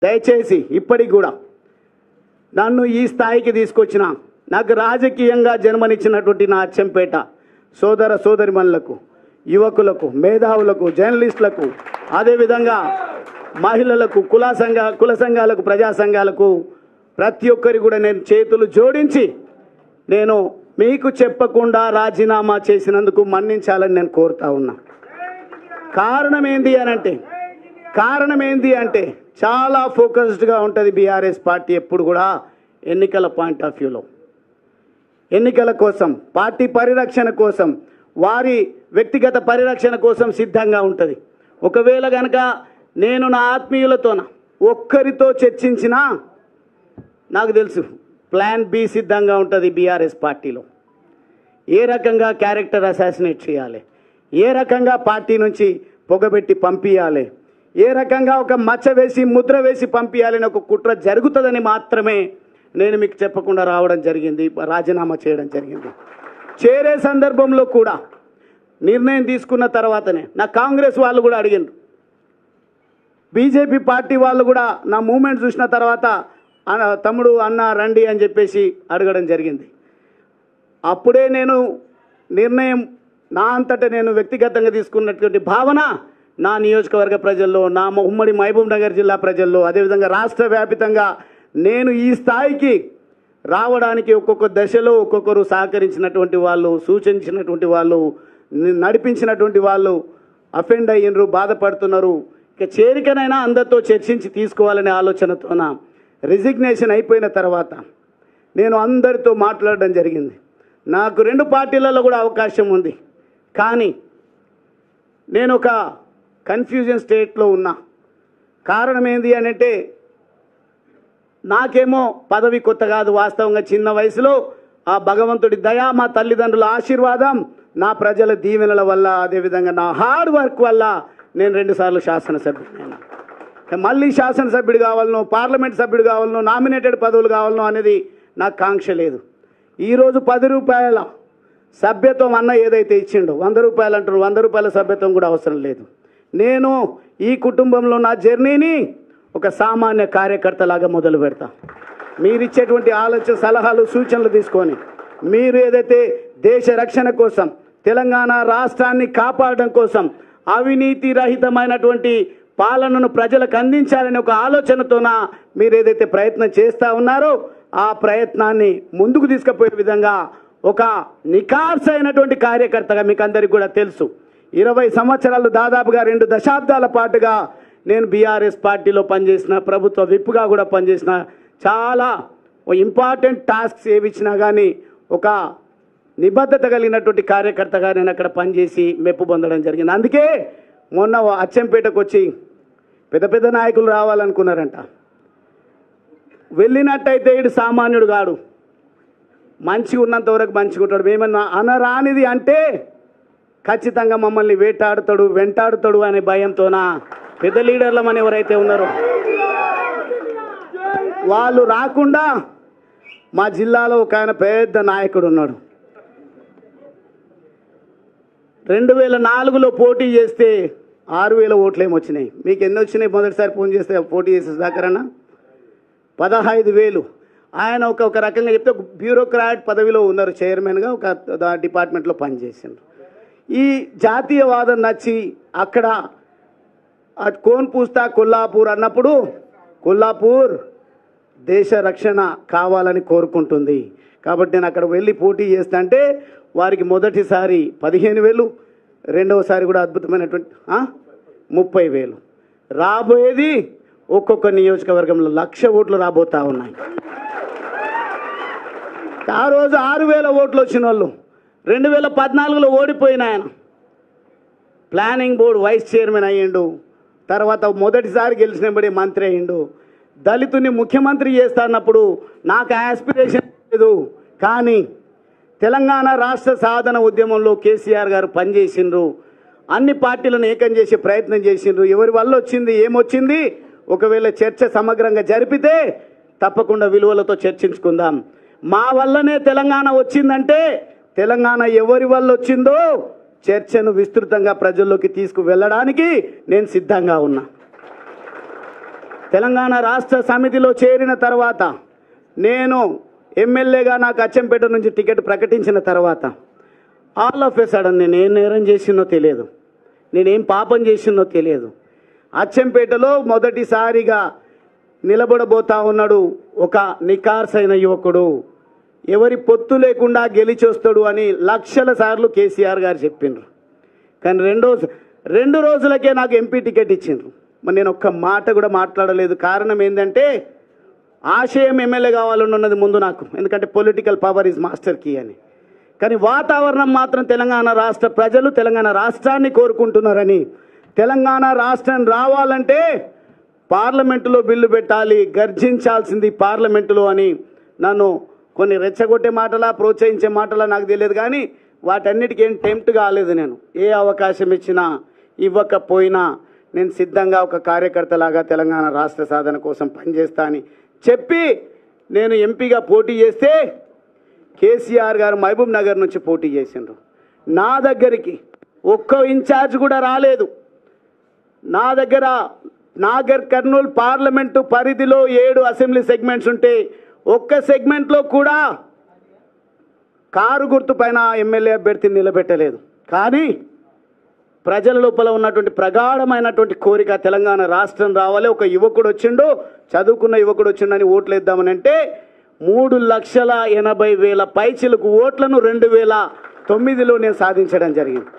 దయచేసి ఇప్పటికి కూడా నన్ను ఈ స్థాయికి తీసుకొచ్చిన నాకు రాజకీయంగా జన్మనిచ్చినటువంటి నా అచ్చంపేట సోదర సోదరిమణులకు, యువకులకు, మేధావులకు, జర్నలిస్టులకు, అదేవిధంగా మహిళలకు, కుల సంఘాలకు, ప్రజా సంఘాలకు ప్రతి ఒక్కరి కూడా నేను చేతులు జోడించి నేను మీకు చెప్పకుండా రాజీనామా చేసినందుకు మన్నించాలని నేను కోరుతా ఉన్నా. కారణం ఏంది అంటే చాలా ఫోకస్డ్గా ఉంటుంది బీఆర్ఎస్ పార్టీ ఎప్పుడు కూడా ఎన్నికల పాయింట్ ఆఫ్ వ్యూలో, ఎన్నికల కోసం, పార్టీ పరిరక్షణ కోసం, వారి వ్యక్తిగత పరిరక్షణ కోసం సిద్ధంగా ఉంటుంది. ఒకవేళ కనుక నేను నా ఆత్మీయులతోన ఒక్కరితో చర్చించినా నాకు తెలుసు ప్లాన్ బి సిద్ధంగా ఉంటుంది బీఆర్ఎస్ పార్టీలో. ఏ రకంగా క్యారెక్టర్ అసాసినేట్ చేయాలి, ఏ రకంగా పార్టీ నుంచి పొగబెట్టి పంపించాలి, ఏ రకంగా ఒక మచ్చ వేసి ముద్ర వేసి పంపించాలని ఒక కుట్ర జరుగుతుందని మాత్రమే నేను మీకు చెప్పకుండా రావడం జరిగింది, రాజీనామా చేయడం జరిగింది. చేరే సందర్భంలో కూడా నిర్ణయం తీసుకున్న తర్వాతనే నా కాంగ్రెస్ వాళ్ళు కూడా అడిగిండ్రు, బీజేపీ పార్టీ వాళ్ళు కూడా నా మూమెంట్ చూసిన తర్వాత తమ్ముడు అన్న రండి అని చెప్పేసి అడగడం జరిగింది. అప్పుడే నేను నిర్ణయం నా అంతటా నేను వ్యక్తిగతంగా తీసుకున్నటువంటి భావన నా నియోజకవర్గ ప్రజల్లో, నా ఉమ్మడి మహబూబ్ నగర్ జిల్లా ప్రజల్లో, అదేవిధంగా రాష్ట్ర వ్యాపితంగా నేను ఈ స్థాయికి రావడానికి ఒక్కొక్క దశలో ఒక్కొక్కరు సహకరించినటువంటి వాళ్ళు, సూచించినటువంటి వాళ్ళు, నడిపించినటువంటి వాళ్ళు అఫెండ్ అయ్యినరు, బాధపడుతున్నారు. ఇక చేరికనైనా అందరితో చర్చించి తీసుకోవాలనే ఆలోచనతోన రిజిగ్నేషన్ అయిపోయిన తర్వాత నేను అందరితో మాట్లాడడం జరిగింది. నాకు 2 పార్టీలలో కూడా అవకాశం ఉంది, కానీ నేను ఒక కన్ఫ్యూజన్ స్టేట్లో ఉన్నా. కారణం ఏంది అని అంటే నాకేమో పదవి కొత్త కాదు, వాస్తవంగా చిన్న వయసులో ఆ భగవంతుడి దయ, మా తల్లిదండ్రుల ఆశీర్వాదం, నా ప్రజల దీవెనల వల్ల, అదేవిధంగా నా హార్డ్ వర్క్ వల్ల నేను 2 సార్లు శాసనసభ్యుడినైనా. మళ్ళీ శాసనసభ్యుడు కావాలనో, పార్లమెంట్ సభ్యుడు కావాలనో, నామినేటెడ్ పదవులు కావాలనో అనేది నాకు కాంక్ష లేదు. ఈరోజు 10 రూపాయల సభ్యత్వం అన్న ఏదైతే ఇచ్చిండో, 100 రూపాయలు అంటారు, 100 రూపాయల సభ్యత్వం కూడా అవసరం లేదు. నేను ఈ కుటుంబంలో నా జర్నీని ఒక సామాన్య కార్యకర్తలాగా మొదలు పెడతా. మీరు ఇచ్చేటువంటి ఆలోచన, సలహాలు, సూచనలు తీసుకొని మీరు ఏదైతే దేశ రక్షణ కోసం, తెలంగాణ రాష్ట్రాన్ని కాపాడడం కోసం, అవినీతి రహితమైనటువంటి పాలనను ప్రజలకు అందించాలని ఒక ఆలోచనతోన మీరు ఏదైతే ప్రయత్నం చేస్తూ ఉన్నారో ఆ ప్రయత్నాన్ని ముందుకు తీసుకుపోయే విధంగా ఒక నిఖార్సైనటువంటి కార్యకర్తగా మీకు అందరికీ కూడా తెలుసు. 20 సంవత్సరాలు దాదాపుగా 2 దశాబ్దాల పాటుగా నేను బీఆర్ఎస్ పార్టీలో పనిచేసిన, ప్రభుత్వ విప్పుగా కూడా పనిచేసిన, చాలా ఇంపార్టెంట్ టాస్క్స్ ఏవి ఇచ్చినా కానీ ఒక నిబద్ధత కలిగినటువంటి కార్యకర్తగా నేను అక్కడ పనిచేసి మెప్పు పొందడం జరిగింది. అందుకే మొన్న అచ్చంపేటకు వచ్చి పెద్ద నాయకులు రావాలనుకున్నారంట. వెళ్ళినట్టయితే ఇటు సామాన్యుడు కాడు, మంచిగా ఉన్నంత వరకు మంచిగా ఉంటాడు. మేమన్నా అనరానిది అంటే ఖచ్చితంగా మమ్మల్ని వెంటాడుతాడు అనే భయంతోన పెద్ద లీడర్లు అని ఎవరైతే ఉన్నారో వాళ్ళు రాకుండా మా జిల్లాలో ఒక ఆయన పెద్ద నాయకుడు ఉన్నాడు. 2004లో పోటీ చేస్తే 6000 ఓట్లు ఏమొచ్చినాయి. మీకు ఎన్ని వచ్చినాయి? మొదటిసారి ఫోన్ చేస్తే పోటీ చేసే దాకరన్నా 15,000. ఆయన ఒక రకంగా చెప్తే ఒక బ్యూరోక్రాట్ పదవిలో ఉన్నారు, చైర్మన్గా ఒక డిపార్ట్మెంట్లో పనిచేసిండ్రు. ఈ జాతీయవాదం నచ్చి అక్కడ కోన్ పూస్తా కొల్లాపూర్ అన్నప్పుడు కొల్లాపూర్ దేశ రక్షణ కావాలని కోరుకుంటుంది కాబట్టి నేను అక్కడ వెళ్ళి పోటీ చేస్తా అంటే వారికి మొదటిసారి 15,000, రెండవసారి కూడా అద్భుతమైనటువంటి 30,000. రాబోయేది ఒక్కొక్క నియోజకవర్గంలో 1,00,000 ఓట్లు రాబోతా ఉన్నాయి. ఆ రోజు 6,000 ఓట్లు వచ్చిన వాళ్ళు 2014లో ఓడిపోయిన ఆయన ప్లానింగ్ బోర్డు వైస్ చైర్మన్ అయ్యిండు. తర్వాత మొదటిసారి గెలిచినబడి మంత్రి అయ్యిండు. దళితుని ముఖ్యమంత్రి చేస్తానప్పుడు నాకు ఆస్పిరేషన్ లేదు, కానీ తెలంగాణ రాష్ట్ర సాధన ఉద్యమంలో కేసీఆర్ గారు పనిచేసిండ్రు. అన్ని పార్టీలను ఏకం చేసే ప్రయత్నం చేసిండ్రు. ఎవరి వల్ల వచ్చింది, ఏమొచ్చింది, ఒకవేళ చర్చ సమగ్రంగా జరిపితే తప్పకుండా విలువలతో చర్చించుకుందాం. మా వల్లనే తెలంగాణ వచ్చిందంటే తెలంగాణ ఎవరి వల్ల వచ్చిందో చర్చను విస్తృతంగా ప్రజల్లోకి తీసుకువెళ్ళడానికి నేను సిద్ధంగా ఉన్నా. తెలంగాణ రాష్ట్ర సమితిలో చేరిన తర్వాత నేను ఎమ్మెల్యేగా నాకు అచ్చంపేట నుంచి టికెట్ ప్రకటించిన తర్వాత ఆల్ ఆఫ్ ఎ సడన్ నేను ఏం నేరం చేసినో తెలియదు, నేనేం పాపం చేసినో తెలియదు. అచ్చంపేటలో మొదటిసారిగా నిలబడబోతా ఉన్నాడు ఒక నికార్సైన యువకుడు, ఎవరి పొత్తు లేకుండా గెలిచొస్తాడు అని లక్షల సార్లు కేసీఆర్ గారు చెప్పిండ్రు. కానీ రెండు రోజులకే నాకు ఎంపీ టికెట్ ఇచ్చిండ్రు. మరి నేను ఒక్క మాట కూడా మాట్లాడలేదు. కారణం ఏంటంటే ఆశయం ఎమ్మెల్యే కావాలని ఉన్నది ముందు నాకు, ఎందుకంటే political power is master key అని. కానీ వాతావరణం మాత్రం తెలంగాణ రాష్ట్ర ప్రజలు తెలంగాణ రాష్ట్రాన్ని కోరుకుంటున్నారని, తెలంగాణ రాష్ట్రం రావాలంటే పార్లమెంటులో బిల్లు పెట్టాలి, గర్జించాల్సింది పార్లమెంటులో అని నన్ను కొన్ని రెచ్చగొట్టే మాటలా ప్రోత్సహించే మాటలా నాకు తెలియదు. కానీ వాటన్నిటికీ ఏం టెంప్ట్ కాలేదు. నేను ఏ అవకాశం ఇచ్చినా ఇవ్వకపోయినా నేను సిద్ధంగా ఒక కార్యకర్తలాగా తెలంగాణ రాష్ట్ర సాధన కోసం పనిచేస్తా అని చెప్పి నేను ఎంపీగా పోటీ చేస్తే కేసీఆర్ గారు మహబూబ్ నగర్ నుంచి పోటీ చేసిండ్రు. నా దగ్గరికి ఒక్క ఇన్ఛార్జ్ కూడా రాలేదు. నా దగ్గర నాగర్ కర్నూలు పార్లమెంటు పరిధిలో 7 అసెంబ్లీ సెగ్మెంట్స్ ఉంటే ఒక్క సెగ్మెంట్లో కూడా కారు గుర్తు పైన ఎమ్మెల్యే అభ్యర్థిని నిలబెట్టలేదు. కానీ ప్రజల లోపల ఉన్నటువంటి ప్రగాఢమైనటువంటి కోరిక తెలంగాణ రాష్ట్రం రావాలి, ఒక యువకుడు వచ్చిండు, చదువుకున్న యువకుడు వచ్చిండని ఓట్లు వేద్దామని అంటే 3,80,000 పైచిలకు ఓట్లను 2009లో నేను సాధించడం జరిగింది.